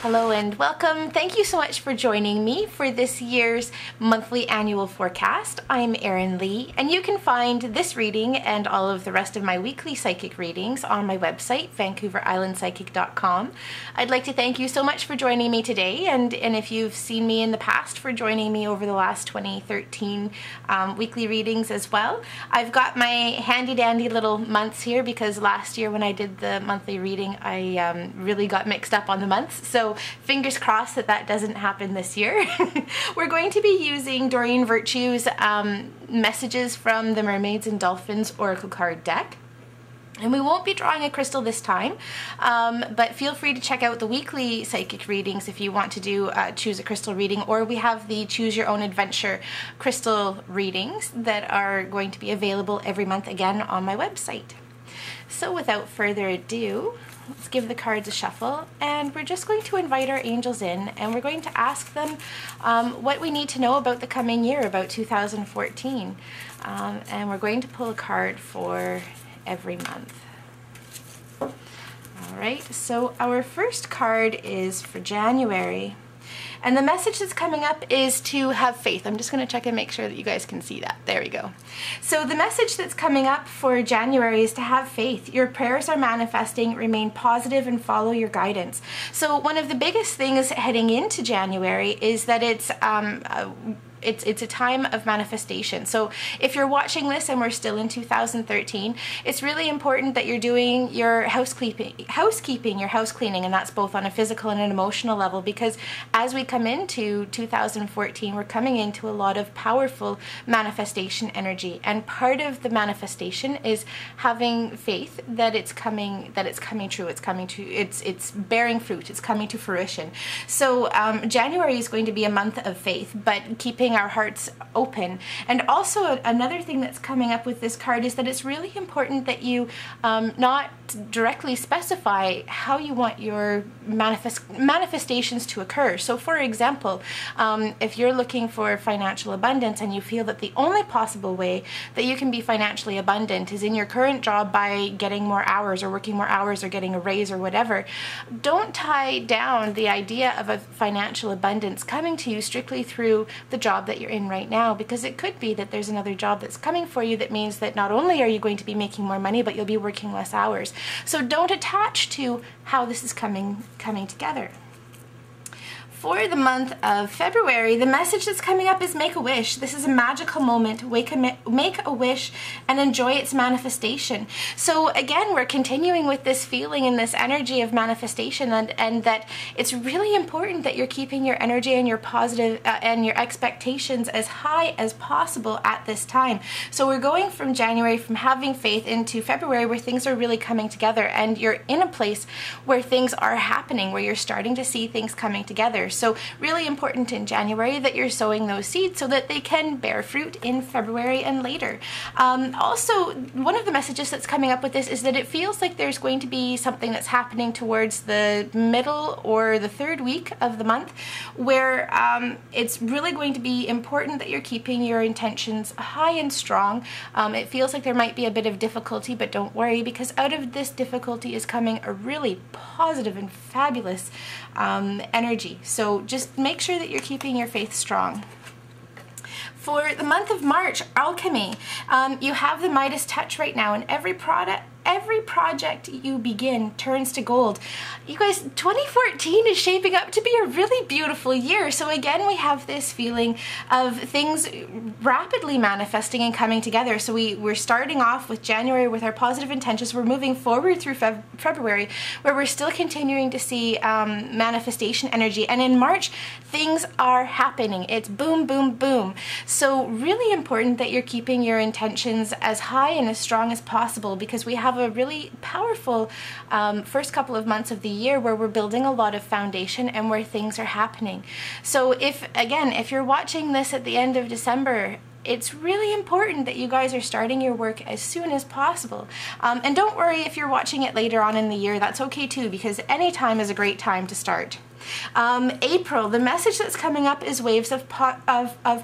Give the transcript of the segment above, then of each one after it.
Hello and welcome. Thank you so much for joining me for this year's monthly annual forecast. I'm Erin Lee, and you can find this reading and all of the rest of my weekly psychic readings on my website, VancouverIslandPsychic.com. I'd like to thank you so much for joining me today, and if you've seen me in the past, for joining me over the last 2013 weekly readings as well. I've got my handy dandy little months here because last year when I did the monthly reading, I really got mixed up on the months. So fingers crossed that that doesn't happen this year. We're going to be using Doreen Virtue's messages from the Mermaids and Dolphins Oracle card deck. And we won't be drawing a crystal this time, but feel free to check out the weekly psychic readings if you want to do choose a crystal reading, or we have the choose your own adventure crystal readings that are going to be available every month again on my website. So without further ado, let's give the cards a shuffle, and we're just going to invite our angels in, and we're going to ask them what we need to know about the coming year, about 2014. And we're going to pull a card for every month. All right, so our first card is for January. And the message that's coming up is to have faith. I'm just going to check and make sure that you guys can see that. There we go. So the message that's coming up for January is to have faith. Your prayers are manifesting. Remain positive and follow your guidance. So one of the biggest things heading into January is that it's a time of manifestation. So if you're watching this and we're still in 2013, it's really important that you're doing your housekeeping, your house cleaning, and that's both on a physical and an emotional level, because as we come into 2014, we're coming into a lot of powerful manifestation energy, and part of the manifestation is having faith that it's coming true, it's bearing fruit, it's coming to fruition. So January is going to be a month of faith, but keeping our hearts open. And also another thing that's coming up with this card is that it's really important that you not directly specify how you want your manifestations to occur. So for example, if you're looking for financial abundance and you feel that the only possible way that you can be financially abundant is in your current job by getting more hours or working more hours or getting a raise or whatever, don't tie down the idea of a financial abundance coming to you strictly through the job that you're in right now, because it could be that there's another job that's coming for you that means that not only are you going to be making more money, but you'll be working less hours. So don't attach to how this is coming together. For the month of February, the message that's coming up is make a wish. This is a magical moment. Make a wish and enjoy its manifestation. So again, we're continuing with this feeling and this energy of manifestation, and that it's really important that you're keeping your energy and your positive and your expectations as high as possible at this time. So we're going from January, from having faith, into February, where things are really coming together, and you're in a place where things are happening, where you're starting to see things coming together. So really important in January that you're sowing those seeds so that they can bear fruit in February and later. Also, one of the messages that's coming up with this is that it feels like there's going to be something that's happening towards the middle or the third week of the month, where it's really going to be important that you're keeping your intentions high and strong. It feels like there might be a bit of difficulty, but don't worry, because out of this difficulty is coming a really positive and fabulous energy. So just make sure that you're keeping your faith strong. For the month of March, alchemy. You have the Midas touch right now, and every project you begin turns to gold. You guys, 2014 is shaping up to be a really beautiful year. So again, we have this feeling of things rapidly manifesting and coming together. So we're starting off with January with our positive intentions. We're moving forward through February, where we're still continuing to see manifestation energy. And in March, things are happening. It's boom, boom, boom. So really important that you're keeping your intentions as high and as strong as possible, because we have a really powerful first couple of months of the year where we're building a lot of foundation and where things are happening. So if you're watching this at the end of December, it's really important that you guys are starting your work as soon as possible. And don't worry if you're watching it later on in the year, that's okay too, because any time is a great time to start. April, the message that's coming up is waves of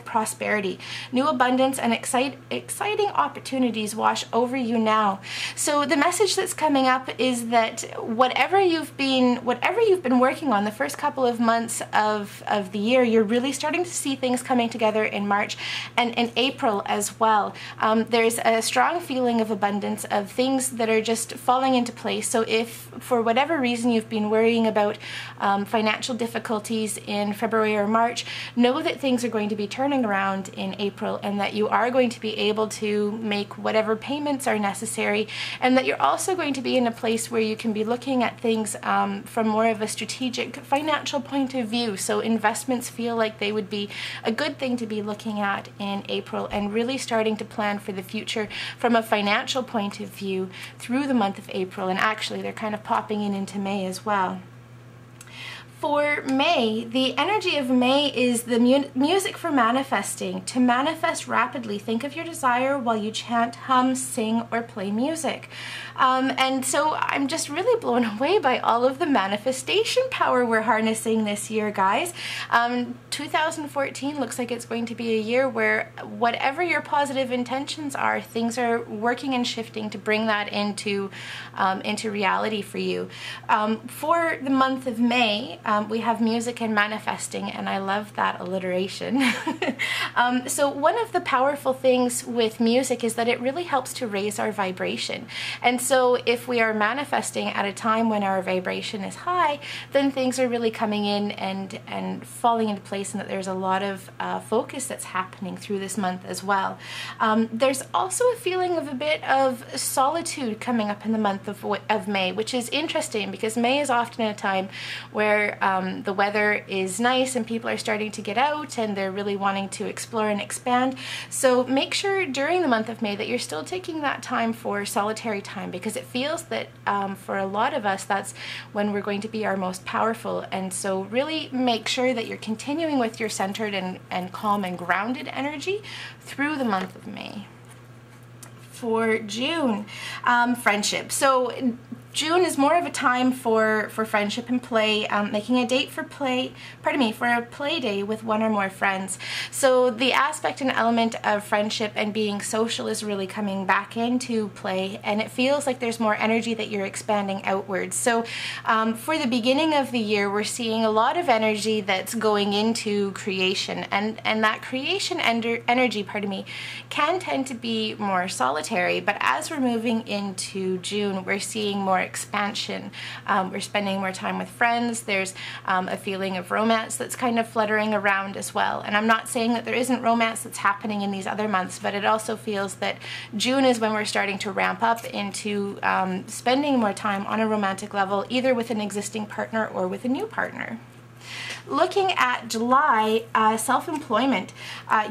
prosperity. New abundance and exciting opportunities wash over you now. So the message that's coming up is that whatever you've been working on the first couple of months of the year, you're really starting to see things coming together in March and in April as well. There's a strong feeling of abundance, of things that are just falling into place. So if for whatever reason you've been worrying about financial difficulties in February or March, know that things are going to be turning around in April, and that you are going to be able to make whatever payments are necessary, and that you're also going to be in a place where you can be looking at things from more of a strategic financial point of view. So investments feel like they would be a good thing to be looking at in April, and really starting to plan for the future from a financial point of view through the month of April, and actually they're kind of popping in into May as well. For May, the energy of May is the music for manifesting. To manifest rapidly, think of your desire while you chant, hum, sing, or play music. And so I'm just really blown away by all of the manifestation power we're harnessing this year, guys. 2014 looks like it's going to be a year where whatever your positive intentions are, things are working and shifting to bring that into reality for you. For the month of May, we have music and manifesting, and I love that alliteration. So one of the powerful things with music is that it really helps to raise our vibration. And so if we are manifesting at a time when our vibration is high, then things are really coming in and falling into place, and that there's a lot of focus that's happening through this month as well. There's also a feeling of a bit of solitude coming up in the month of May, which is interesting because May is often a time where the weather is nice and people are starting to get out and they're really wanting to explore and expand. So make sure during the month of May that you're still taking that time for solitary time, because it feels that for a lot of us that's when we're going to be our most powerful. And so really make sure that you're continuing with your centered and calm and grounded energy through the month of May. For June, friendship. So June is more of a time for friendship and play, making a date for a play day with one or more friends. So the aspect and element of friendship and being social is really coming back into play, and it feels like there's more energy that you're expanding outwards. So for the beginning of the year, we're seeing a lot of energy that's going into creation, and that creation energy, can tend to be more solitary, but as we're moving into June, we're seeing more expansion. We're spending more time with friends. There's a feeling of romance that's kind of fluttering around as well. And I'm not saying that there isn't romance that's happening in these other months, but it also feels that June is when we're starting to ramp up into spending more time on a romantic level, either with an existing partner or with a new partner. Looking at July, self-employment.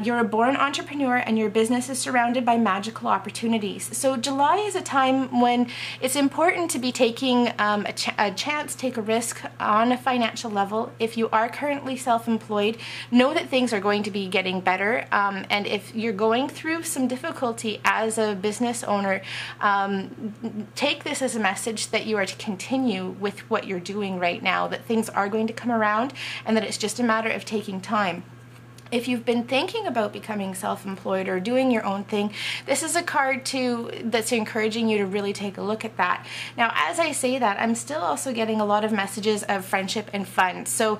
You're a born entrepreneur and your business is surrounded by magical opportunities. So July is a time when it's important to be taking a chance, take a risk on a financial level. If you are currently self-employed, know that things are going to be getting better. And if you're going through some difficulty as a business owner, take this as a message that you are to continue with what you're doing right now, that things are going to come around, and that it's just a matter of taking time. If you've been thinking about becoming self-employed or doing your own thing, this is a card too that's encouraging you to really take a look at that. Now, as I say that, I'm still also getting a lot of messages of friendship and fun. So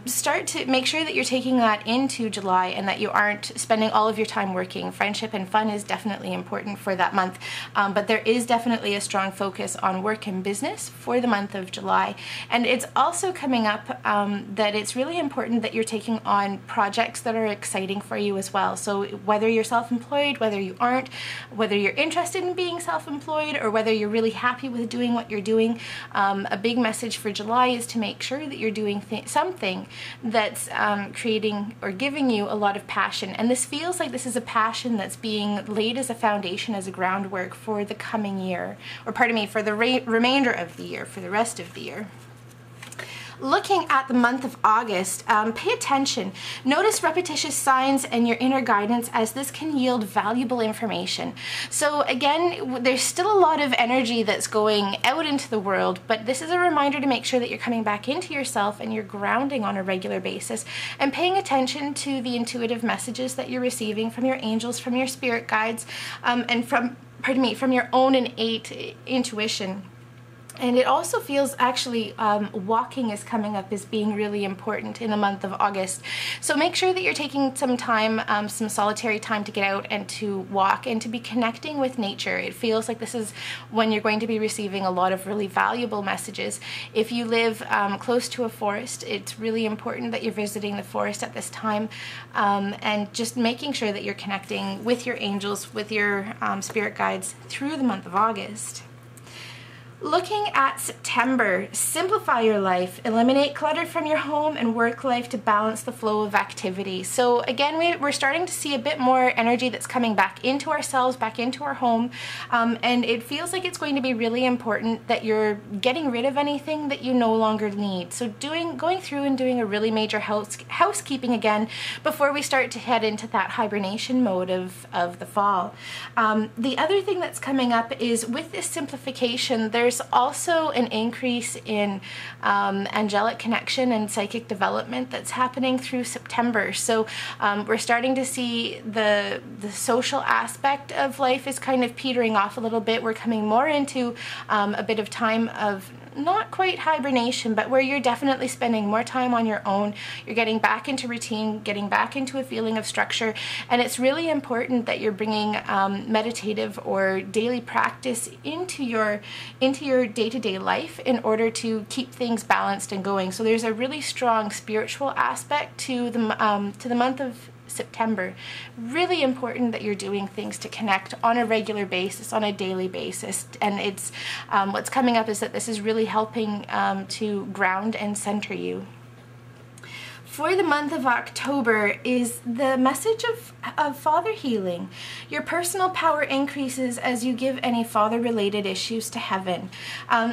start to make sure that you're taking that into July and that you aren't spending all of your time working. Friendship and fun is definitely important for that month, but there is definitely a strong focus on work and business for the month of July. And it's also coming up that it's really important that you're taking on projects that are exciting for you as well. So whether you're self-employed, whether you aren't, whether you're interested in being self-employed, or whether you're really happy with doing what you're doing, a big message for July is to make sure that you're doing something that's creating or giving you a lot of passion. And this feels like this is a passion that's being laid as a foundation, as a groundwork for the coming year, or pardon me, for the remainder of the year, for the rest of the year. Looking at the month of August, pay attention. Notice repetitious signs and your inner guidance, as this can yield valuable information. So again, there's still a lot of energy that's going out into the world, but this is a reminder to make sure that you're coming back into yourself and you're grounding on a regular basis and paying attention to the intuitive messages that you're receiving from your angels, from your spirit guides, and from your own innate intuition. And it also feels actually walking is coming up as being really important in the month of August. So make sure that you're taking some time, some solitary time to get out and to walk and to be connecting with nature. It feels like this is when you're going to be receiving a lot of really valuable messages. If you live close to a forest, it's really important that you're visiting the forest at this time, and just making sure that you're connecting with your angels, with your spirit guides through the month of August. Looking at September, simplify your life, eliminate clutter from your home and work life to balance the flow of activity. So again, we're starting to see a bit more energy that's coming back into ourselves, back into our home, and it feels like it's going to be really important that you're getting rid of anything that you no longer need. So going through and doing a really major housekeeping again before we start to head into that hibernation mode of the fall. The other thing that's coming up is with this simplification, there's also an increase in angelic connection and psychic development that's happening through September. So we're starting to see the social aspect of life is kind of petering off a little bit. We're coming more into a bit of time of not quite hibernation, but where you're definitely spending more time on your own. You're getting back into routine, getting back into a feeling of structure, and it's really important that you're bringing meditative or daily practice into your day-to-day life in order to keep things balanced and going. So there's a really strong spiritual aspect to the month of September. Really important that you're doing things to connect on a regular basis, on a daily basis, and it's what's coming up is that this is really helping to ground and center you. For the month of October is the message of father healing. Your personal power increases as you give any father-related issues to heaven.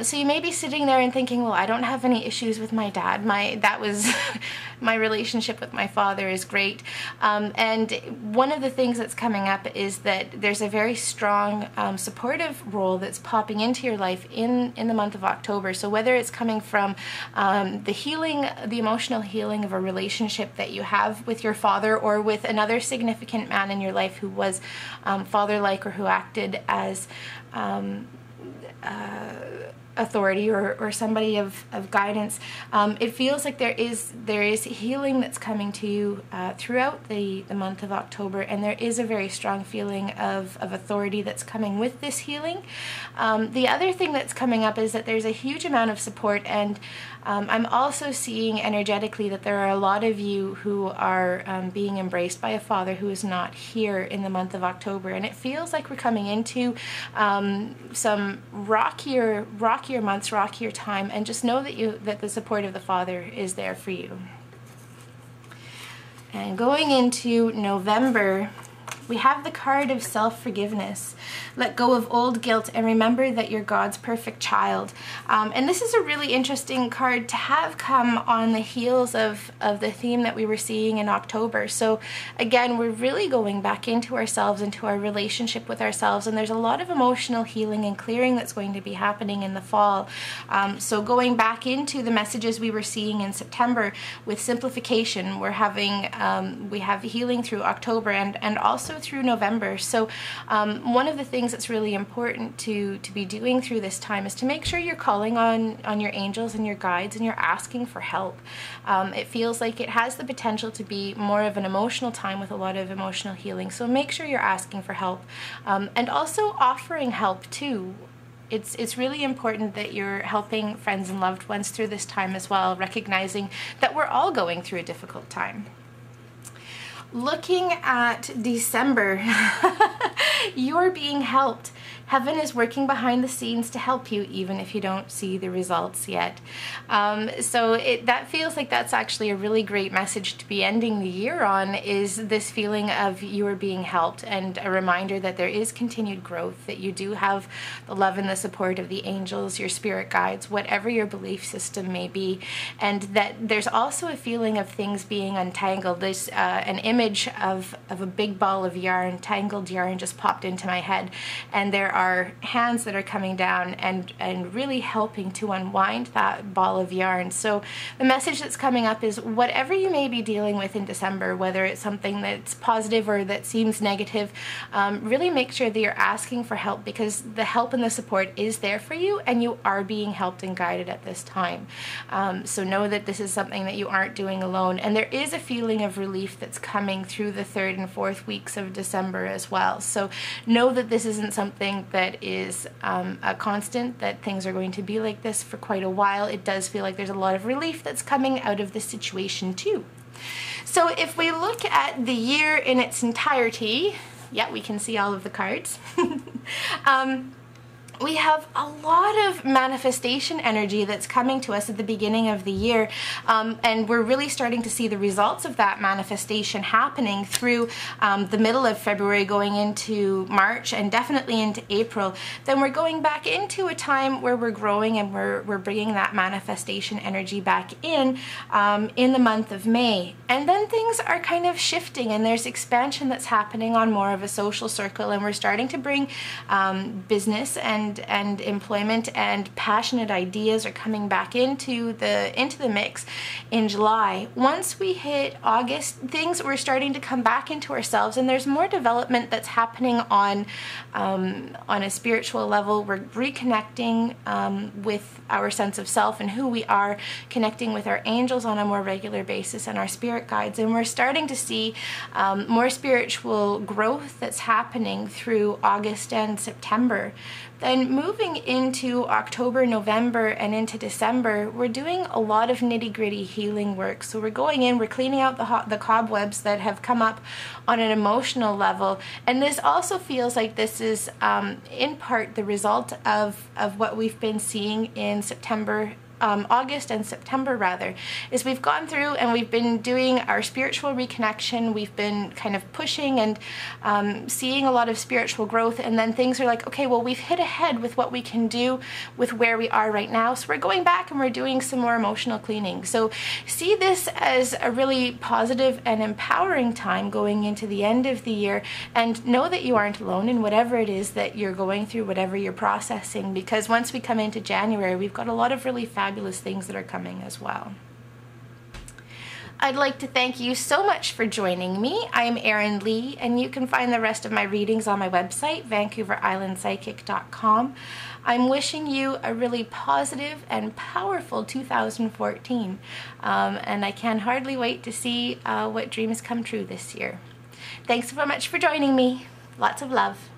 So you may be sitting there and thinking, well, I don't have any issues with my dad. My relationship with my father is great. And one of the things that's coming up is that there's a very strong supportive role that's popping into your life in the month of October. So whether it's coming from the healing, the emotional healing of a relationship that you have with your father or with another significant man in your life who was father-like or who acted as authority or somebody of guidance, it feels like there is healing that's coming to you throughout the month of October, and there is a very strong feeling of authority that's coming with this healing. The other thing that's coming up is that there's a huge amount of support, and I'm also seeing energetically that there are a lot of you who are being embraced by a father who is not here in the month of October, and it feels like we're coming into some rockier months, rockier time, and just know that the support of the Father is there for you. And going into November, we have the card of self-forgiveness. Let go of old guilt and remember that you're God's perfect child. And this is a really interesting card to have come on the heels of the theme that we were seeing in October. So again, we're really going back into ourselves, into our relationship with ourselves, and there's a lot of emotional healing and clearing that's going to be happening in the fall. So going back into the messages we were seeing in September with simplification, we have healing through October and also through November. So one of the things that's really important to be doing through this time is to make sure you're calling on your angels and your guides, and you're asking for help. It feels like it has the potential to be more of an emotional time with a lot of emotional healing, so make sure you're asking for help, and also offering help too. It's really important that you're helping friends and loved ones through this time as well, recognizing that we're all going through a difficult time. Looking at December, you're being helped. Heaven is working behind the scenes to help you, even if you don't see the results yet. So that feels like that's actually a really great message to be ending the year on, is this feeling of you are being helped, and a reminder that there is continued growth, that you do have the love and the support of the angels, your spirit guides, whatever your belief system may be, and that there's also a feeling of things being untangled. There's an image of a big ball of yarn, tangled yarn, just popped into my head, and there are hands that are coming down and really helping to unwind that ball of yarn. So the message that's coming up is whatever you may be dealing with in December, whether it's something that's positive or that seems negative, really make sure that you're asking for help, because the help and the support is there for you, and you are being helped and guided at this time. So know that this is something that you aren't doing alone, and there is a feeling of relief that's coming through the 3rd and 4th weeks of December as well. So know that this isn't something that is a constant, that things are going to be like this for quite a while. It does feel like there's a lot of relief that's coming out of this situation too. So if we look at the year in its entirety, yeah, we can see all of the cards. We have a lot of manifestation energy that's coming to us at the beginning of the year, and we're really starting to see the results of that manifestation happening through the middle of February, going into March, and definitely into April. Then we're going back into a time where we're growing, and we're bringing that manifestation energy back in the month of May. And then things are kind of shifting, and there's expansion that's happening on more of a social circle, and we're starting to bring business and employment and passionate ideas are coming back into the mix in July. Once we hit August, things we're starting to come back into ourselves, and there's more development that's happening on a spiritual level. We're reconnecting with our sense of self and who we are, connecting with our angels on a more regular basis and our spirit guides, and we're starting to see more spiritual growth that's happening through August and September. Then moving into October, November, and into December, we're doing a lot of nitty-gritty healing work. So we're going in, we're cleaning out the cobwebs that have come up on an emotional level. And this also feels like this is in part the result of what we've been seeing in August and September rather, is we've gone through and we've been doing our spiritual reconnection. We've been kind of pushing and seeing a lot of spiritual growth, and then things are like, okay, well, we've hit ahead with what we can do with where we are right now, so we're going back and we're doing some more emotional cleaning. So see this as a really positive and empowering time going into the end of the year, and know that you aren't alone in whatever it is that you're going through, whatever you're processing, because once we come into January, we've got a lot of really fabulous things that are coming as well. I'd like to thank you so much for joining me. I'm Erin Lee, and you can find the rest of my readings on my website, VancouverIslandPsychic.com. I'm wishing you a really positive and powerful 2014, and I can hardly wait to see what dreams come true this year. Thanks so much for joining me. Lots of love.